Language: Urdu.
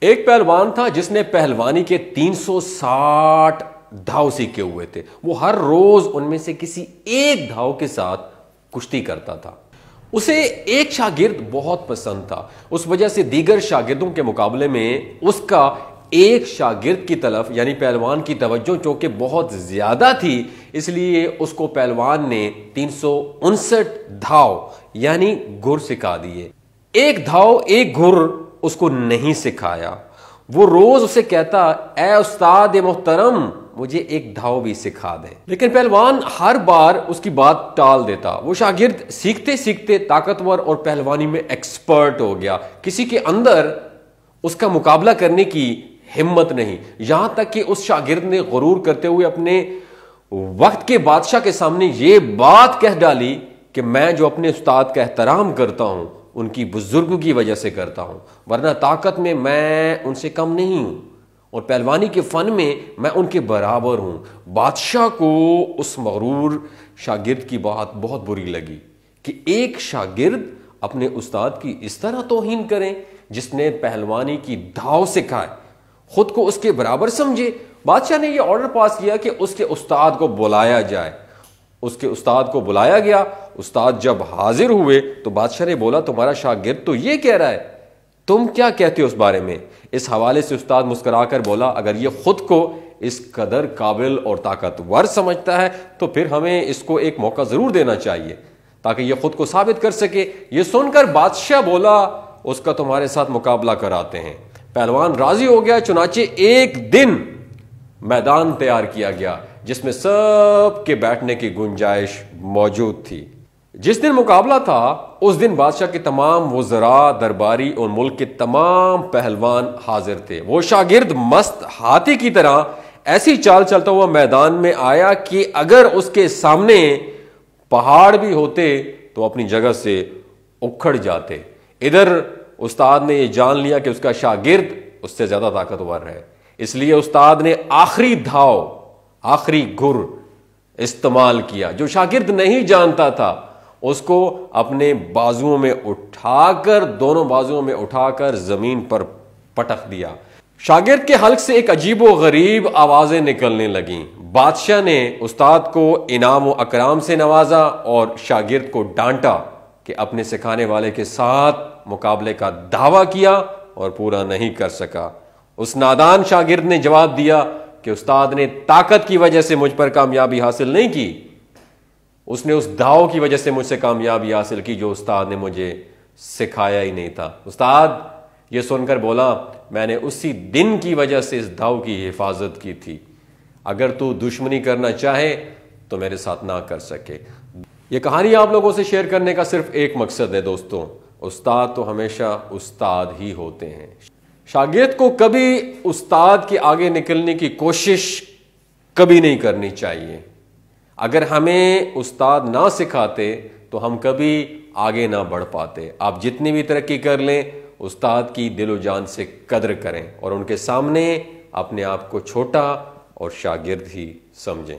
ایک پہلوان تھا جس نے پہلوانی کے 360 دھاؤ سیکھے ہوئے تھے. وہ ہر روز ان میں سے کسی ایک دھاؤ کے ساتھ کشتی کرتا تھا. اسے ایک شاگرد بہت پسند تھا. اس وجہ سے دیگر شاگردوں کے مقابلے میں اس کا ایک شاگرد کی طرف یعنی پہلوان کی توجہ چونکہ بہت زیادہ تھی، اس لیے اس کو پہلوان نے 359 دھاؤ یعنی گر سکھا دیے. ایک دھاؤ ایک گر اس کو نہیں سکھایا. وہ روز اسے کہتا، اے استاد محترم مجھے ایک دھاؤ بھی سکھا دے. لیکن پہلوان ہر بار اس کی بات ٹال دیتا. وہ شاگرد سیکھتے سیکھتے طاقتور اور پہلوانی میں ایکسپرٹ ہو گیا. کسی کے اندر اس کا مقابلہ کرنے کی ہمت نہیں. یہاں تک کہ اس شاگرد نے غرور کرتے ہوئے اپنے وقت کے بادشاہ کے سامنے یہ بات کہہ ڈالی کہ میں جو اپنے استاد کا احترام کرتا ہوں ان کی بزرگوں کی وجہ سے کرتا ہوں، ورنہ طاقت میں ان سے کم نہیں ہوں اور پہلوانی کے فن میں میں ان کے برابر ہوں. بادشاہ کو اس مغرور شاگرد کی بات بہت بری لگی کہ ایک شاگرد اپنے استاد کی اس طرح توہین کریں جس نے پہلوانی کی دھاؤ سکھائے، خود کو اس کے برابر سمجھے. بادشاہ نے یہ آرڈر پاس کیا کہ اس کے استاد کو بلایا جائے. اس کے استاد کو بلایا گیا. استاد جب حاضر ہوئے تو بادشاہ نے بولا، تمہارا شاگرد تو یہ کہہ رہا ہے، تم کیا کہتے ہو اس بارے میں؟ اس حوالے سے استاد مسکرا کر بولا، اگر یہ خود کو اس قدر قابل اور طاقتور سمجھتا ہے تو پھر ہمیں اس کو ایک موقع ضرور دینا چاہیے تاکہ یہ خود کو ثابت کر سکے. یہ سن کر بادشاہ بولا، اس کا تمہارے ساتھ مقابلہ کراتے ہیں. پہلوان راضی ہو گیا. چنانچہ ایک دن میدان تیار کیا گیا جس میں سب کے بیٹھنے کی گنجائش موجود تھی. جس دن مقابلہ تھا اس دن بادشاہ کے تمام وزراء، درباری اور ملک کے تمام پہلوان حاضر تھے. وہ شاگرد مست ہاتھی کی طرح ایسی چال چلتا ہوا میدان میں آیا کہ اگر اس کے سامنے پہاڑ بھی ہوتے تو اپنی جگہ سے اکھڑ جاتے. ادھر استاد نے یہ جان لیا کہ اس کا شاگرد اس سے زیادہ طاقتور ہے، اس لیے استاد نے آخری دھاؤ، آخری گر استعمال کیا. جو شاگرد نہیں جانتا تھا اس کو اپنے بازوؤں میں اٹھا کر، دونوں بازوؤں میں اٹھا کر زمین پر پٹک دیا. شاگرد کے حلق سے ایک عجیب و غریب آوازیں نکلنے لگیں. بادشاہ نے استاد کو انعام و اکرام سے نوازا اور شاگرد کو ڈانٹا کہ اپنے سکھانے والے کے ساتھ مقابلے کا دعویٰ کیا اور پورا نہیں کر سکا. اس نادان شاگرد نے جواب دیا کہ استاد نے طاقت کی وجہ سے مجھ پر کامیابی حاصل نہیں کی، اس نے اس دھاؤ کی وجہ سے مجھ سے کامیابی حاصل کی جو استاد نے مجھے سکھایا ہی نہیں تھا. استاد یہ سن کر بولا، میں نے اسی دن کی وجہ سے اس دھاؤ کی حفاظت کی تھی. اگر تو دشمنی کرنا چاہے تو میرے ساتھ نہ کر سکے. یہ کہانی آپ لوگوں سے شیئر کرنے کا صرف ایک مقصد ہے دوستوں، استاد تو ہمیشہ استاد ہی ہوتے ہیں. شاگرد کو کبھی استاد کے آگے نکلنے کی کوشش کبھی نہیں کرنی چاہیے. اگر ہمیں استاد نہ سکھاتے تو ہم کبھی آگے نہ بڑھ پاتے. آپ جتنی بھی ترقی کر لیں، استاد کی دل و جان سے قدر کریں اور ان کے سامنے اپنے آپ کو چھوٹا اور شاگرد ہی سمجھیں.